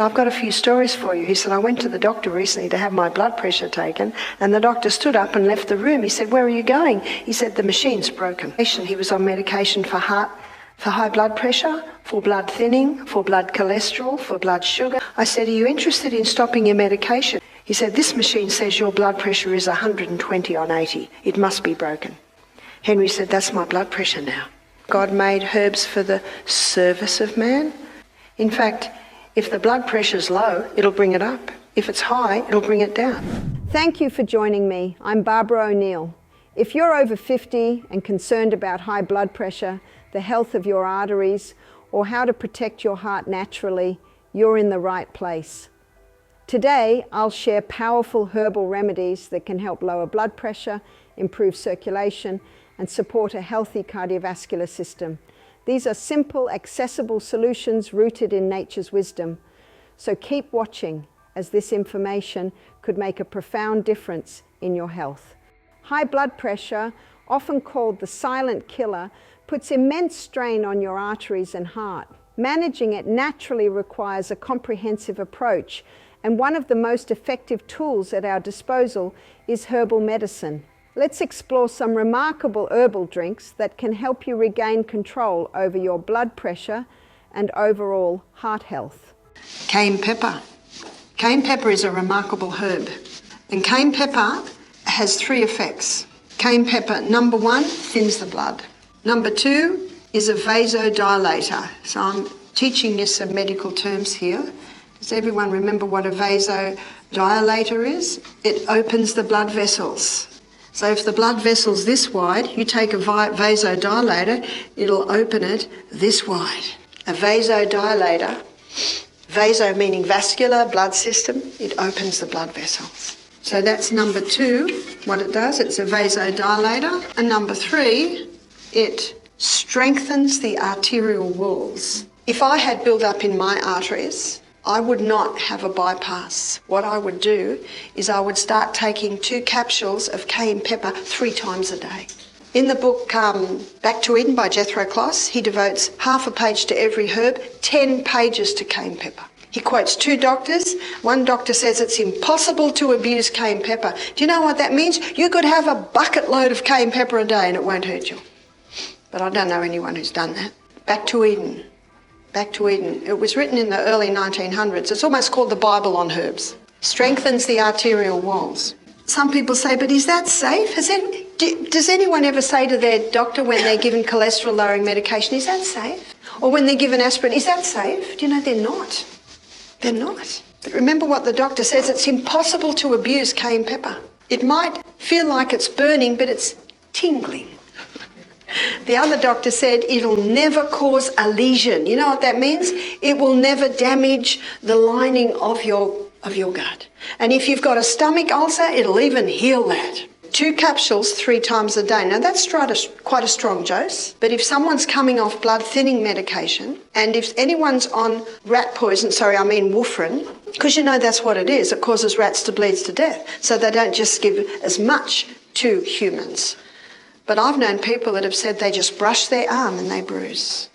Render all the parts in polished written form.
I've got a few stories for you. He said, I went to the doctor recently to have my blood pressure taken, and the doctor stood up and left the room. He said, where are you going? He said, the machine's broken. He was on medication for high blood pressure, for blood thinning, for blood cholesterol, for blood sugar. I said, are you interested in stopping your medication? He said, this machine says your blood pressure is 120 on 80. It must be broken. Henry said, that's my blood pressure now. God made herbs for the service of man. In fact, if the blood pressure's low, it'll bring it up. If it's high, it'll bring it down. Thank you for joining me. I'm Barbara O'Neill. If you're over 50 and concerned about high blood pressure, the health of your arteries, or how to protect your heart naturally, you're in the right place. Today, I'll share powerful herbal remedies that can help lower blood pressure, improve circulation, and support a healthy cardiovascular system. These are simple, accessible solutions rooted in nature's wisdom. So keep watching, as this information could make a profound difference in your health. High blood pressure, often called the silent killer, puts immense strain on your arteries and heart. Managing it naturally requires a comprehensive approach, and one of the most effective tools at our disposal is herbal medicine. Let's explore some remarkable herbal drinks that can help you regain control over your blood pressure and overall heart health. Cayenne pepper. Cayenne pepper is a remarkable herb. And cayenne pepper has 3 effects. Cayenne pepper, number 1, thins the blood. Number 2 is a vasodilator. So I'm teaching you some medical terms here. Does everyone remember what a vasodilator is? It opens the blood vessels. So if the blood vessel's this wide, you take a vasodilator, it'll open it this wide. A vasodilator, vaso meaning vascular, blood system, it opens the blood vessels. So that's number 2, what it does, it's a vasodilator. And number 3, it strengthens the arterial walls. If I had build-up in my arteries, I would not have a bypass. What I would do is I would start taking 2 capsules of cayenne pepper 3 times a day. In the book Back to Eden by Jethro Kloss, he devotes half a page to every herb, 10 pages to cayenne pepper. He quotes 2 doctors. One doctor says it's impossible to abuse cayenne pepper. Do you know what that means? You could have a bucket load of cayenne pepper a day and it won't hurt you. But I don't know anyone who's done that. Back to Eden. Back to Eden. It was written in the early 1900s. It's almost called the Bible on herbs. Strengthens the arterial walls. Some people say, but is that safe? Does anyone ever say to their doctor when they're given cholesterol-lowering medication, is that safe? Or when they're given aspirin, is that safe? Do you know, they're not. They're not. But remember what the doctor says, it's impossible to abuse cayenne pepper. It might feel like it's burning, but it's tingling. The other doctor said it'll never cause a lesion. You know what that means? It will never damage the lining of your gut. And if you've got a stomach ulcer, it'll even heal that. 2 capsules 3 times a day. Now that's quite a strong dose, but if someone's coming off blood thinning medication, and if anyone's on warfarin, because you know that's what it is, it causes rats to bleed to death, so they don't just give as much to humans. But I've known people that have said they just brush their arm and they bruise.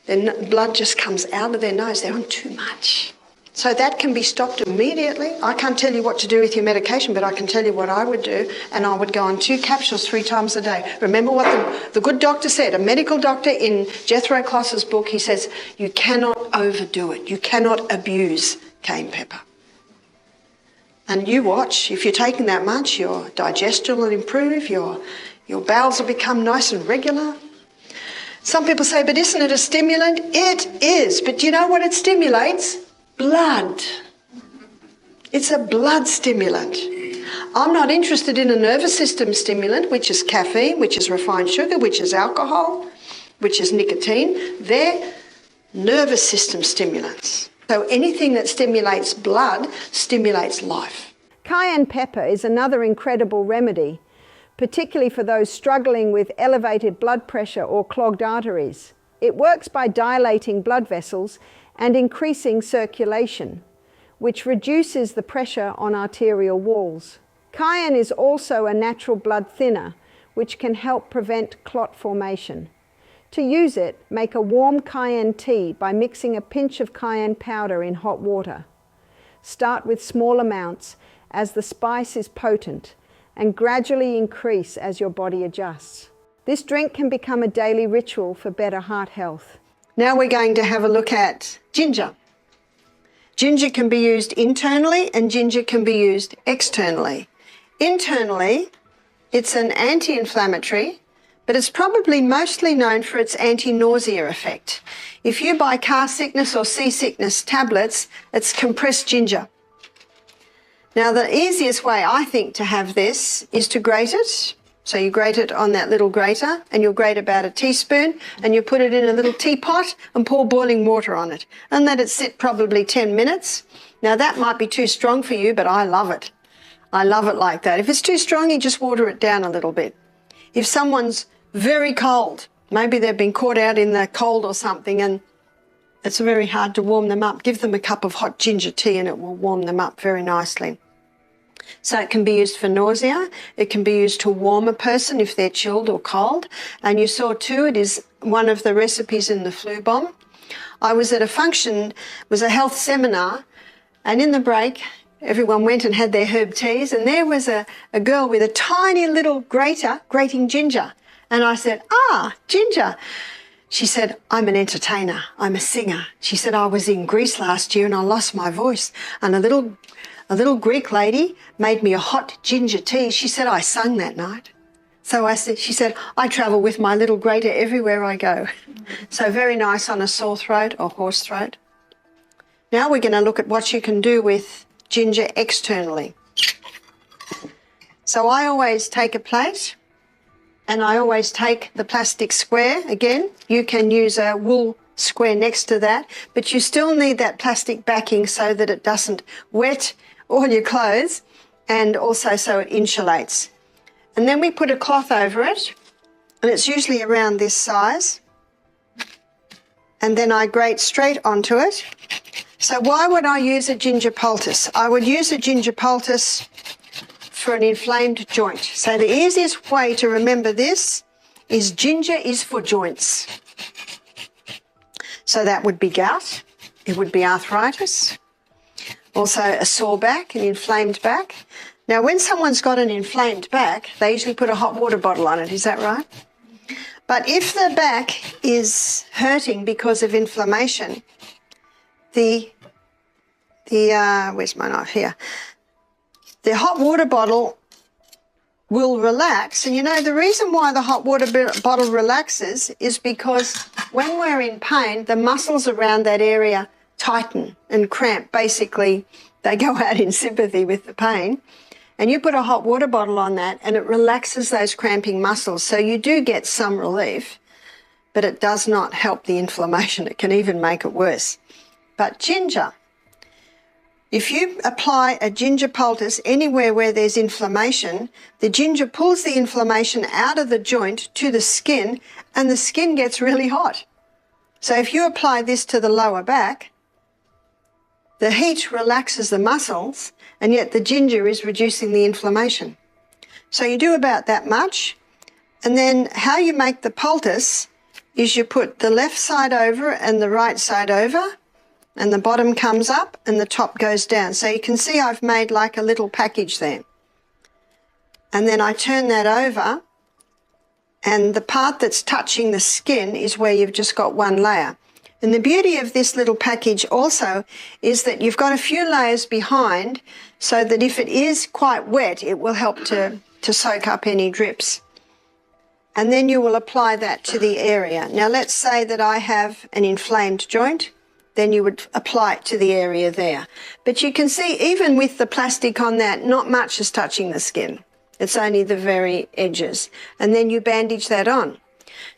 Their blood just comes out of their nose. They're on too much. So that can be stopped immediately. I can't tell you what to do with your medication, but I can tell you what I would do, and I would go on 2 capsules 3 times a day. Remember what the good doctor said, a medical doctor in Jethro Kloss's book, he says, you cannot overdo it. You cannot abuse cayenne pepper. And you watch, if you're taking that much, your digestion will improve, your bowels will become nice and regular. Some people say, but isn't it a stimulant? It is, but do you know what it stimulates? Blood. It's a blood stimulant. I'm not interested in a nervous system stimulant, which is caffeine, which is refined sugar, which is alcohol, which is nicotine. They're nervous system stimulants. So anything that stimulates blood stimulates life. Cayenne pepper is another incredible remedy, particularly for those struggling with elevated blood pressure or clogged arteries. It works by dilating blood vessels and increasing circulation, which reduces the pressure on arterial walls. Cayenne is also a natural blood thinner, which can help prevent clot formation. To use it, make a warm cayenne tea by mixing a pinch of cayenne powder in hot water. Start with small amounts as the spice is potent and gradually increase as your body adjusts. This drink can become a daily ritual for better heart health. Now we're going to have a look at ginger. Ginger can be used internally and ginger can be used externally. Internally, it's an anti-inflammatory, but it's probably mostly known for its anti-nausea effect. If you buy car sickness or seasickness tablets, it's compressed ginger. Now the easiest way I think to have this is to grate it. So you grate it on that little grater and you'll grate about a teaspoon and you put it in a little teapot and pour boiling water on it and let it sit probably 10 minutes. Now that might be too strong for you, but I love it. I love it like that. If it's too strong, you just water it down a little bit. If someone's very cold, maybe they've been caught out in the cold or something and it's very hard to warm them up, give them a cup of hot ginger tea and it will warm them up very nicely. So it can be used for nausea, it can be used to warm a person if they're chilled or cold. And you saw too, it is one of the recipes in the flu bomb. I was at a function, it was a health seminar, and in the break, everyone went and had their herb teas, and there was a girl with a tiny little grater grating ginger. And I said, ginger. She said, I'm an entertainer, I'm a singer. She said, I was in Greece last year and I lost my voice. And a little Greek lady made me a hot ginger tea. She said, I sung that night. So she said, I travel with my little grater everywhere I go. So very nice on a sore throat or hoarse throat. Now we're going to look at what you can do with ginger externally. So I always take a plate and I always take the plastic square. Again, you can use a wool square next to that, but you still need that plastic backing so that it doesn't wet all your clothes and also so it insulates. And then we put a cloth over it and it's usually around this size. And then I grate straight onto it. So why would I use a ginger poultice? I would use a ginger poultice for an inflamed joint. So the easiest way to remember this is ginger is for joints. So that would be gout, it would be arthritis, also a sore back, an inflamed back. Now when someone's got an inflamed back, they usually put a hot water bottle on it, is that right? But if the back is hurting because of inflammation, where's my knife here? The hot water bottle will relax. And you know, the reason why the hot water bottle relaxes is because when we're in pain, the muscles around that area tighten and cramp. Basically, they go out in sympathy with the pain. And you put a hot water bottle on that and it relaxes those cramping muscles. So you do get some relief, but it does not help the inflammation. It can even make it worse. But ginger, if you apply a ginger poultice anywhere where there's inflammation, the ginger pulls the inflammation out of the joint to the skin and the skin gets really hot. So if you apply this to the lower back, the heat relaxes the muscles and yet the ginger is reducing the inflammation. So you do about that much. And then how you make the poultice is you put the left side over and the right side over, and the bottom comes up and the top goes down. So you can see I've made like a little package there. And then I turn that over and the part that's touching the skin is where you've just got one layer. And the beauty of this little package also is that you've got a few layers behind so that if it is quite wet, it will help to soak up any drips. And then you will apply that to the area. Now let's say that I have an inflamed joint, then you would apply it to the area there. But you can see even with the plastic on that, not much is touching the skin. It's only the very edges. And then you bandage that on.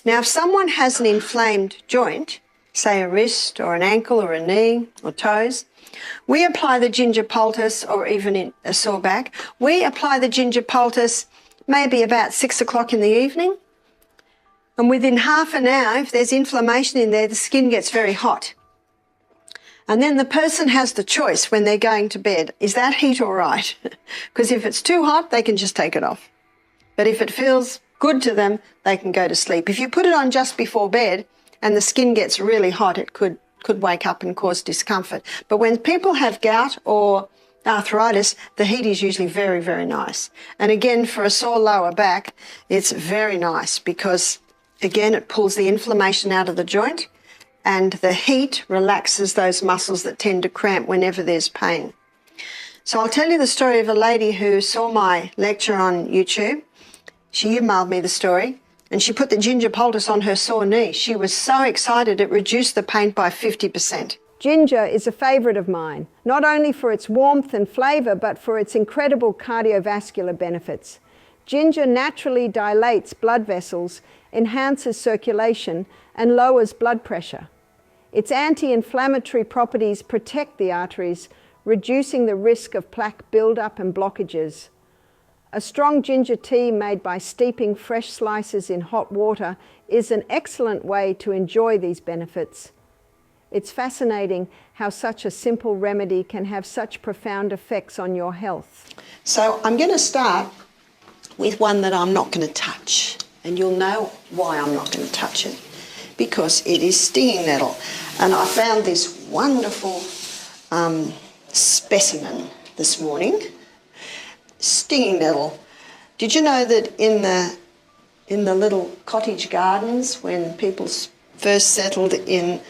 Now if someone has an inflamed joint, say a wrist or an ankle or a knee or toes, we apply the ginger poultice, or even in a sore back, we apply the ginger poultice maybe about 6 o'clock in the evening. And within half an hour, if there's inflammation in there, the skin gets very hot. And then the person has the choice when they're going to bed, is that heat all right? Because if it's too hot, they can just take it off. But if it feels good to them, they can go to sleep. If you put it on just before bed and the skin gets really hot, it could wake up and cause discomfort. But when people have gout or arthritis, the heat is usually very, very nice. And again, for a sore lower back, it's very nice because, again, it pulls the inflammation out of the joint and the heat relaxes those muscles that tend to cramp whenever there's pain. So I'll tell you the story of a lady who saw my lecture on YouTube. She emailed me the story and she put the ginger poultice on her sore knee. She was so excited it reduced the pain by 50%. Ginger is a favourite of mine, not only for its warmth and flavour, but for its incredible cardiovascular benefits. Ginger naturally dilates blood vessels, enhances circulation, and lowers blood pressure. Its anti-inflammatory properties protect the arteries, reducing the risk of plaque buildup and blockages. A strong ginger tea made by steeping fresh slices in hot water is an excellent way to enjoy these benefits. It's fascinating how such a simple remedy can have such profound effects on your health. So I'm going to start with one that I'm not going to touch, and you'll know why I'm not going to touch it, because it is stinging nettle. And I found this wonderful specimen this morning. Stinging nettle. Did you know that in the little cottage gardens when people first settled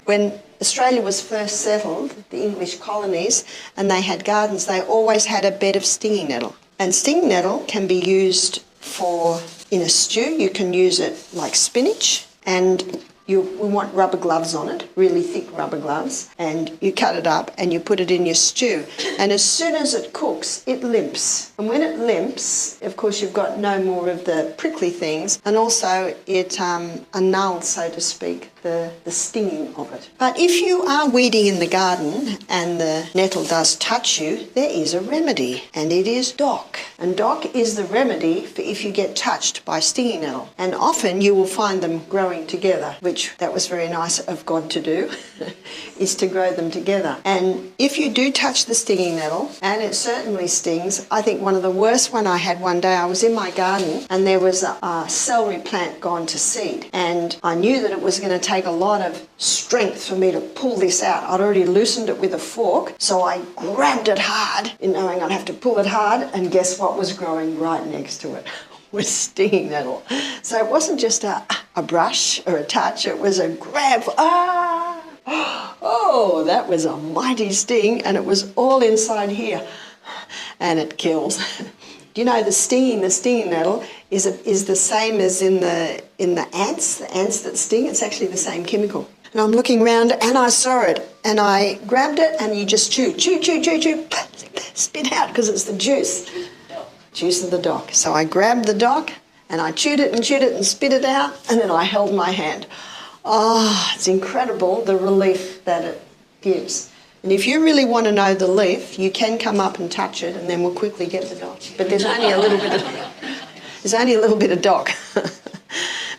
when Australia was first settled, the English colonies, and they had gardens, they always had a bed of stinging nettle. And stinging nettle can be used in a stew. You can use it like spinach, and we want rubber gloves on it, really thick rubber gloves, and you cut it up and you put it in your stew. And as soon as it cooks, it limps. And when it limps, of course, you've got no more of the prickly things, and also it annuls, so to speak, the stinging of it. But if you are weeding in the garden and the nettle does touch you, there is a remedy, and it is dock. And dock is the remedy for if you get touched by stinging nettle. And often you will find them growing together, which that was very nice of God to do, is to grow them together. And if you do touch the stinging nettle, and it certainly stings, I think one of the worst one I had one day, I was in my garden and there was a celery plant gone to seed. And I knew that it was going to take a lot of strength for me to pull this out. I'd already loosened it with a fork, so I grabbed it hard, knowing I'd have to pull it hard, and guess what was growing right next to it? Was stinging nettle. So it wasn't just a brush or a touch, it was a grab. Oh, that was a mighty sting, and it was all inside here, and it kills. Do you know the stinging nettle is the same as in the ants that sting? It's actually the same chemical. And I'm looking around and I saw it and I grabbed it, and you just chew, spit out, because it's the juice of the dock. So I grabbed the dock and I chewed it and spit it out, and then I held my hand. Oh, it's incredible the relief that it gives. And if you really want to know the leaf, you can come up and touch it, and then we'll quickly get the dock. But there's only a little bit of dock.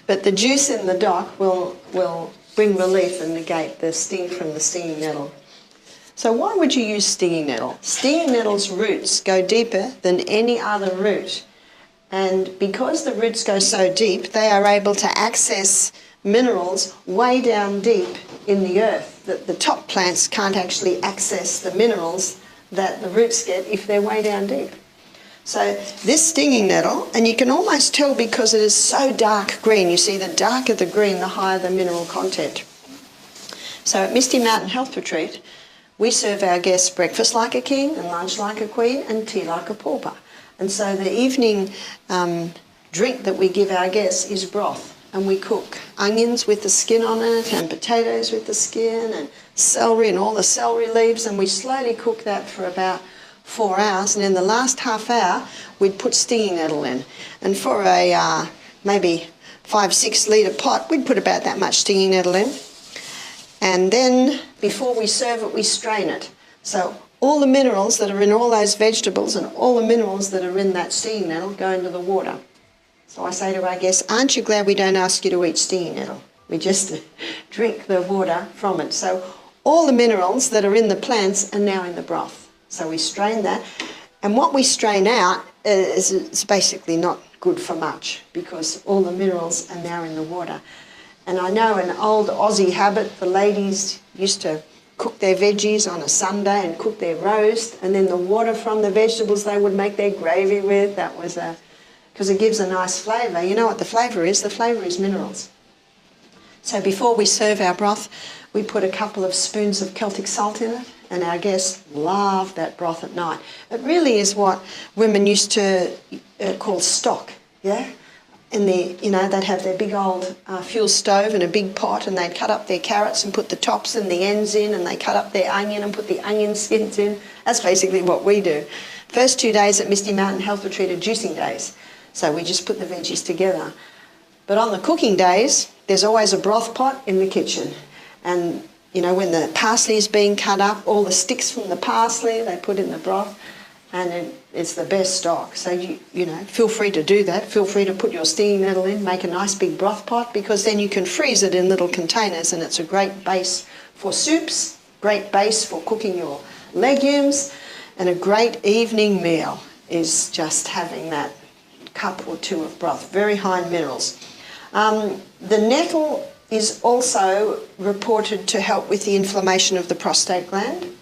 But the juice in the dock will bring relief and negate the sting from the stinging nettle. So why would you use stinging nettle? Stinging nettle's roots go deeper than any other root. And because the roots go so deep, they are able to access minerals way down deep in the earth. The top plants can't actually access the minerals that the roots get if they're way down deep. So this stinging nettle, and you can almost tell because it is so dark green. You see, the darker the green, the higher the mineral content. So at Misty Mountain Health Retreat, we serve our guests breakfast like a king and lunch like a queen and tea like a pauper. And so the evening drink that we give our guests is broth. And we cook onions with the skin on it, and potatoes with the skin, and celery and all the celery leaves, and we slowly cook that for about 4 hours. And in the last half hour, we'd put stinging nettle in. And for a maybe 5-6 litre pot, we'd put about that much stinging nettle in. And then before we serve it, we strain it. So all the minerals that are in all those vegetables and all the minerals that are in that stinging nettle go into the water. So I say to our guests, aren't you glad we don't ask you to eat stinging nettle? We just drink the water from it. So all the minerals that are in the plants are now in the broth. So we strain that. And what we strain out is basically not good for much because all the minerals are now in the water. And I know an old Aussie habit, the ladies used to cook their veggies on a Sunday and cook their roast, and then the water from the vegetables they would make their gravy with. That was because it gives a nice flavour. You know what the flavour is? The flavour is minerals. So before we serve our broth, we put a couple of spoons of Celtic salt in it, and our guests love that broth at night. It really is what women used to call stock, yeah? And they'd have their big old fuel stove and a big pot, and they'd cut up their carrots and put the tops and the ends in, and they cut up their onion and put the onion skins in. That's basically what we do. First 2 days at Misty Mountain Health Retreat are juicing days, so we just put the veggies together. But on the cooking days, there's always a broth pot in the kitchen. And, when the parsley is being cut up, all the sticks from the parsley, they put in the broth, and it's the best stock. So, feel free to do that. Feel free to put your stinging nettle in, make a nice big broth pot, because then you can freeze it in little containers, and it's a great base for soups, great base for cooking your legumes, and a great evening meal is just having that cup or two of broth. Very high in minerals. The nettle is also reported to help with the inflammation of the prostate gland.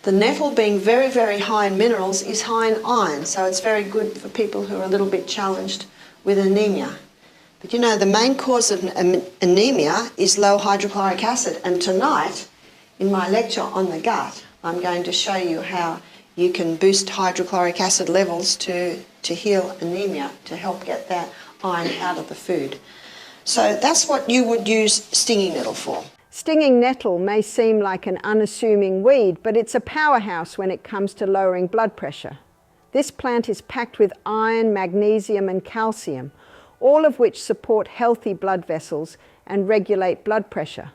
The nettle, being very, very high in minerals, is high in iron, so it's very good for people who are a little bit challenged with anemia. But the main cause of anemia is low hydrochloric acid, and tonight, in my lecture on the gut, I'm going to show you how you can boost hydrochloric acid levels to heal anemia, to help get that iron out of the food. So that's what you would use stinging nettle for. Stinging nettle may seem like an unassuming weed, but it's a powerhouse when it comes to lowering blood pressure. This plant is packed with iron, magnesium and calcium, all of which support healthy blood vessels and regulate blood pressure.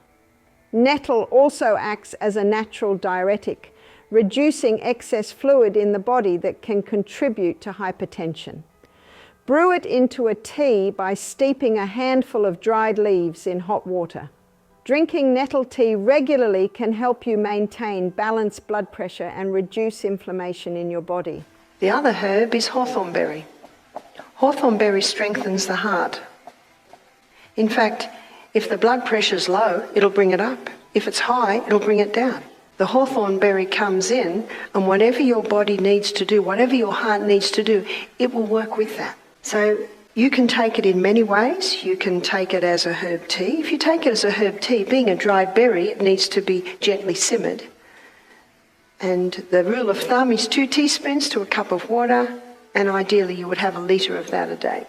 Nettle also acts as a natural diuretic, reducing excess fluid in the body that can contribute to hypertension. Brew it into a tea by steeping a handful of dried leaves in hot water. Drinking nettle tea regularly can help you maintain balanced blood pressure and reduce inflammation in your body. The other herb is Hawthorn Berry. Hawthorn Berry strengthens the heart. In fact, if the blood pressure's low, it'll bring it up. If it's high, it'll bring it down. The Hawthorn Berry comes in, and whatever your body needs to do, whatever your heart needs to do, it will work with that. So you can take it in many ways. You can take it as a herb tea. If you take it as a herb tea, being a dried berry, it needs to be gently simmered. And the rule of thumb is 2 teaspoons to a cup of water, and ideally you would have a litre of that a day.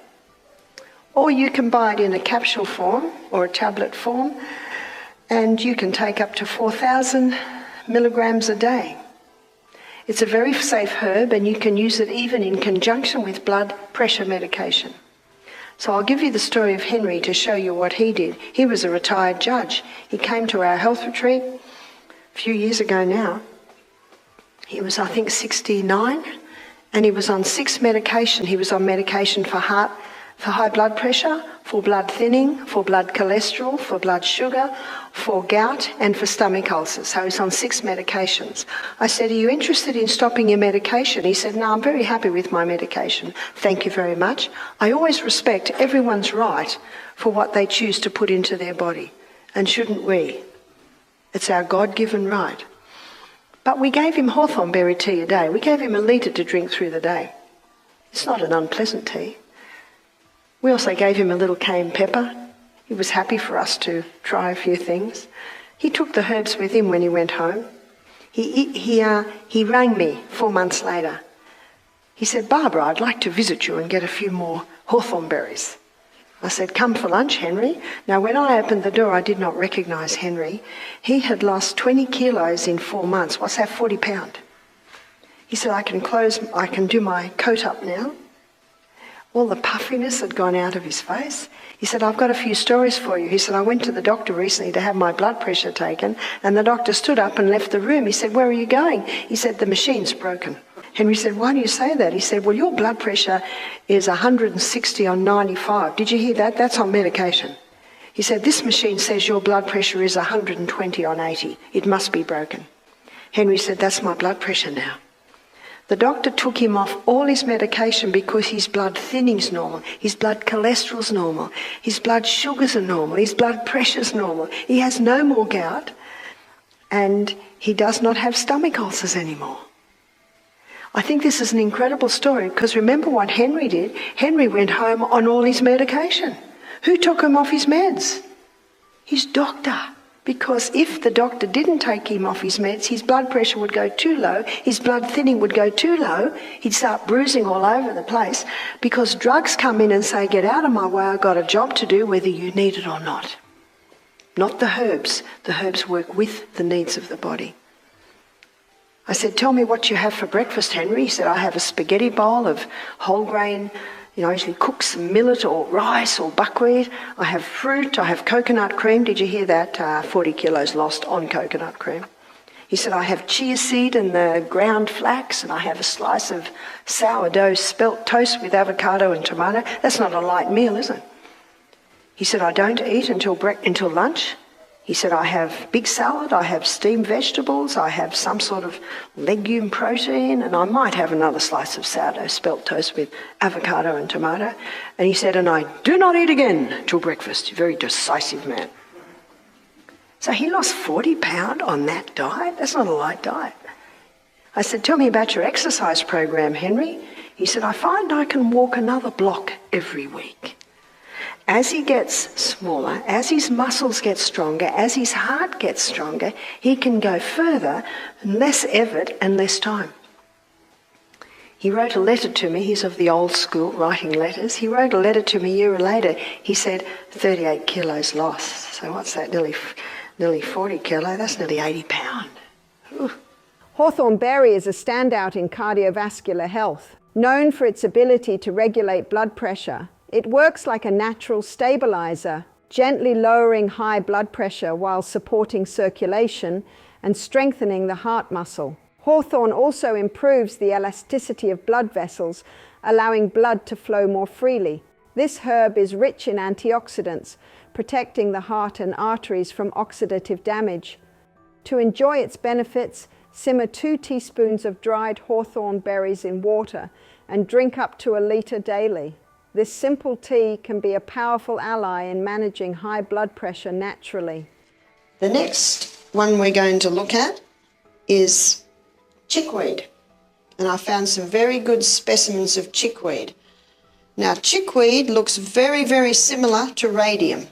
Or you can buy it in a capsule form or a tablet form, and you can take up to 4,000 milligrams a day. It's a very safe herb, and you can use it even in conjunction with blood pressure medication. So I'll give you the story of Henry to show you what he did. He was a retired judge. He came to our health retreat a few years ago now. He was, I think, 69, and he was on 6 medication. He was on medication for high blood pressure, for blood thinning, for blood cholesterol, for blood sugar, for gout, and for stomach ulcers. So he's on 6 medications. I said, "Are you interested in stopping your medication?" He said, "No, I'm very happy with my medication. Thank you very much. I always respect everyone's right for what they choose to put into their body. And shouldn't we? It's our God-given right." But we gave him Hawthorn Berry tea a day. We gave him a litre to drink through the day. It's not an unpleasant tea. We also gave him a little Cayenne Pepper. He was happy for us to try a few things. He took the herbs with him when he went home. He rang me 4 months later. He said, "Barbara, I'd like to visit you and get a few more Hawthorn berries." I said, "Come for lunch, Henry." Now, when I opened the door, I did not recognise Henry. He had lost 20 kilos in 4 months. What's that, 40 pound? He said, I can do my coat up now. All the puffiness had gone out of his face. He said, "I've got a few stories for you." He said, "I went to the doctor recently to have my blood pressure taken, and the doctor stood up and left the room." He said, "Where are you going?" He said, "The machine's broken." Henry said, "Why do you say that?" He said, "Well, your blood pressure is 160 on 95. Did you hear that? That's on medication." He said, "This machine says your blood pressure is 120 on 80. It must be broken." Henry said, "That's my blood pressure now." The doctor took him off all his medication because his blood thinning's normal, his blood cholesterol's normal, his blood sugars are normal, his blood pressure's normal. He has no more gout and he does not have stomach ulcers anymore. I think this is an incredible story because remember what Henry did? Henry went home on all his medication. Who took him off his meds? His doctor. Because if the doctor didn't take him off his meds, his blood pressure would go too low, his blood thinning would go too low, he'd start bruising all over the place because drugs come in and say, get out of my way, I've got a job to do whether you need it or not. Not the herbs. The herbs work with the needs of the body. I said, tell me what you have for breakfast, Henry. He said, I have a spaghetti bowl of whole grain, I usually cook some millet or rice or buckwheat. I have fruit, I have coconut cream. Did you hear that? 40 kilos lost on coconut cream. He said, I have chia seed and the ground flax, and I have a slice of sourdough spelt toast with avocado and tomato. That's not a light meal, is it? He said, I don't eat until lunch. He said, I have big salad, I have steamed vegetables, I have some sort of legume protein, and I might have another slice of sourdough spelt toast with avocado and tomato. And he said, and I do not eat again till breakfast. A very decisive man. So he lost 40 pounds on that diet? That's not a light diet. I said, tell me about your exercise program, Henry. He said, I find I can walk another block every week. As he gets smaller, as his muscles get stronger, as his heart gets stronger, he can go further, less effort and less time. He wrote a letter to me. He's of the old school, writing letters. He wrote a letter to me a year later. He said, 38 kilos lost. So what's that, nearly 40 kilo? That's nearly 80 pounds. Hawthorn Berry is a standout in cardiovascular health. Known for its ability to regulate blood pressure, it works like a natural stabilizer, gently lowering high blood pressure while supporting circulation and strengthening the heart muscle. Hawthorn also improves the elasticity of blood vessels, allowing blood to flow more freely. This herb is rich in antioxidants, protecting the heart and arteries from oxidative damage. To enjoy its benefits, simmer 2 teaspoons of dried hawthorn berries in water and drink up to a litre daily. This simple tea can be a powerful ally in managing high blood pressure naturally. The next one we're going to look at is chickweed. And I found some very good specimens of chickweed. Now, chickweed looks very, very similar to radium.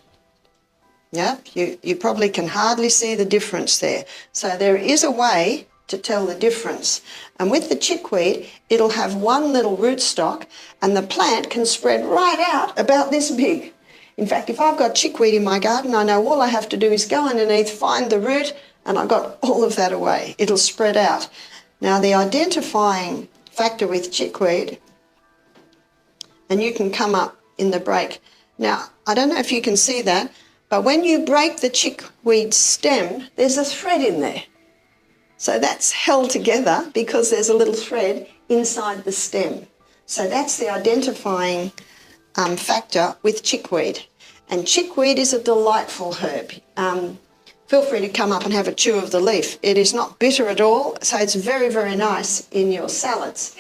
Yeah, you probably can hardly see the difference there. So there is a way to tell the difference. And with the chickweed, it'll have one little rootstock and the plant can spread right out about this big. In fact, if I've got chickweed in my garden, I know all I have to do is go underneath, find the root, and I've got all of that away. It'll spread out. Now, the identifying factor with chickweed, and you can come up in the break. Now, I don't know if you can see that, but when you break the chickweed stem, there's a thread in there. So that's held together because there's a little thread inside the stem. So that's the identifying factor with chickweed. And chickweed is a delightful herb. Feel free to come up and have a chew of the leaf. It is not bitter at all, so it's very, very nice in your salads.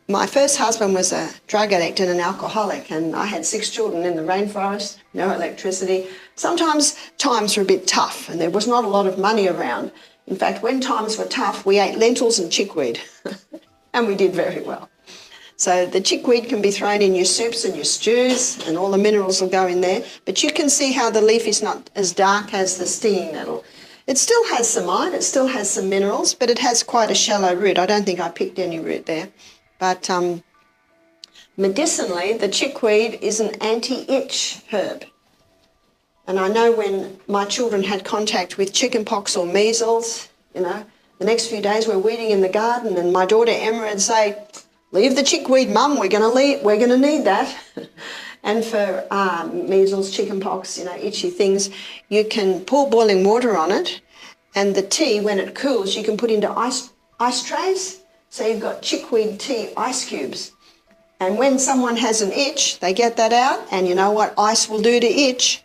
My first husband was a drug addict and an alcoholic, and I had 6 children in the rainforest, no electricity. Sometimes times were a bit tough and there was not a lot of money around. In fact, when times were tough, we ate lentils and chickweed, and we did very well. So the chickweed can be thrown in your soups and your stews, and all the minerals will go in there. But you can see how the leaf is not as dark as the stinging nettle. It still has some iron, it still has some minerals, but it has quite a shallow root. I don't think I picked any root there. But medicinally, the chickweed is an anti-itch herb. And I know when my children had contact with chickenpox or measles, the next few days we're weeding in the garden, and my daughter Emma would say, leave the chickweed, Mum, we're going to need that. And for measles, chickenpox, itchy things, you can pour boiling water on it, and the tea, when it cools, you can put into ice trays. So you've got chickweed tea ice cubes. And when someone has an itch, they get that out, and you know what ice will do to itch?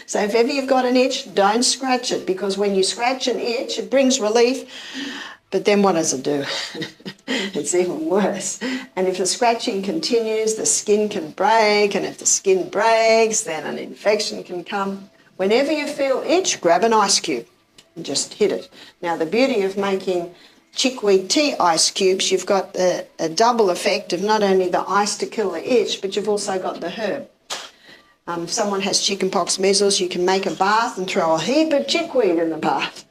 So if ever you've got an itch, don't scratch it, because when you scratch an itch, it brings relief. But then what does it do? It's even worse. And if the scratching continues, the skin can break, and if the skin breaks, then an infection can come. Whenever you feel itch, grab an ice cube and just hit it. Now, the beauty of making chickweed tea ice cubes, you've got a double effect of not only the ice to kill the itch, but you've also got the herb. If someone has chickenpox, measles, you can make a bath and throw a heap of chickweed in the bath.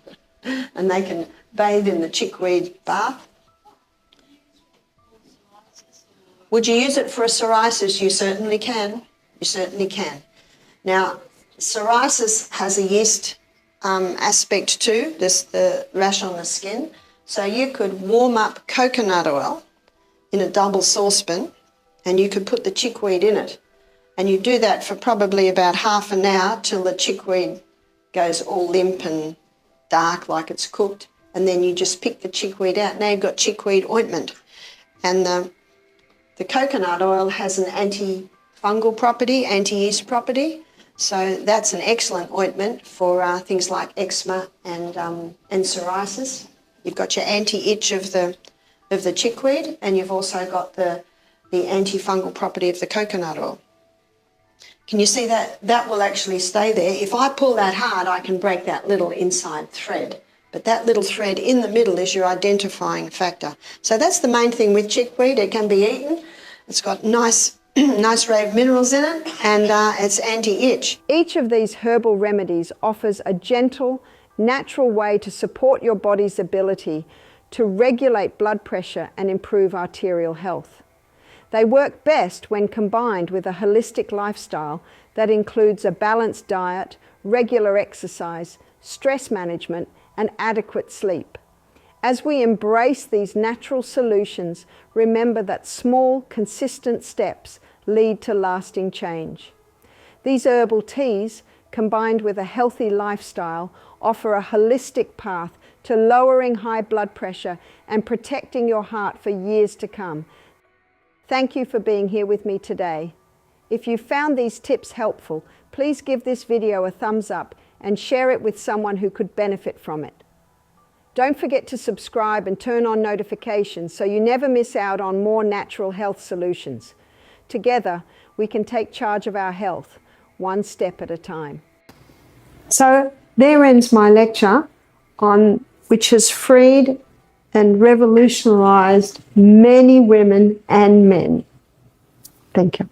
And they can bathe in the chickweed bath. Would you use it for a psoriasis? You certainly can. You certainly can. Now, psoriasis has a yeast aspect too, the rash on the skin. So you could warm up coconut oil in a double saucepan and you could put the chickweed in it. And you do that for probably about half an hour till the chickweed goes all limp and dark like it's cooked. And then you just pick the chickweed out. Now you've got chickweed ointment. And the coconut oil has an antifungal property, anti-yeast property. So that's an excellent ointment for things like eczema and psoriasis. You've got your anti-itch of the chickweed, and you've also got the antifungal property of the coconut oil. Can you see that? That will actually stay there. If I pull that hard, I can break that little inside thread. But that little thread in the middle is your identifying factor. So that's the main thing with chickweed. It can be eaten. It's got nice array of minerals in it, and it's anti-itch. Each of these herbal remedies offers a gentle, natural way to support your body's ability to regulate blood pressure and improve arterial health. They work best when combined with a holistic lifestyle that includes a balanced diet, regular exercise, stress management, and adequate sleep. As we embrace these natural solutions, remember that small, consistent steps lead to lasting change. These herbal teas, combined with a healthy lifestyle, offer a holistic path to lowering high blood pressure and protecting your heart for years to come. Thank you for being here with me today. If you found these tips helpful, please give this video a thumbs up and share it with someone who could benefit from it. Don't forget to subscribe and turn on notifications so you never miss out on more natural health solutions. Together, we can take charge of our health, one step at a time. So there ends my lecture on which has freed and revolutionized many women and men. Thank you.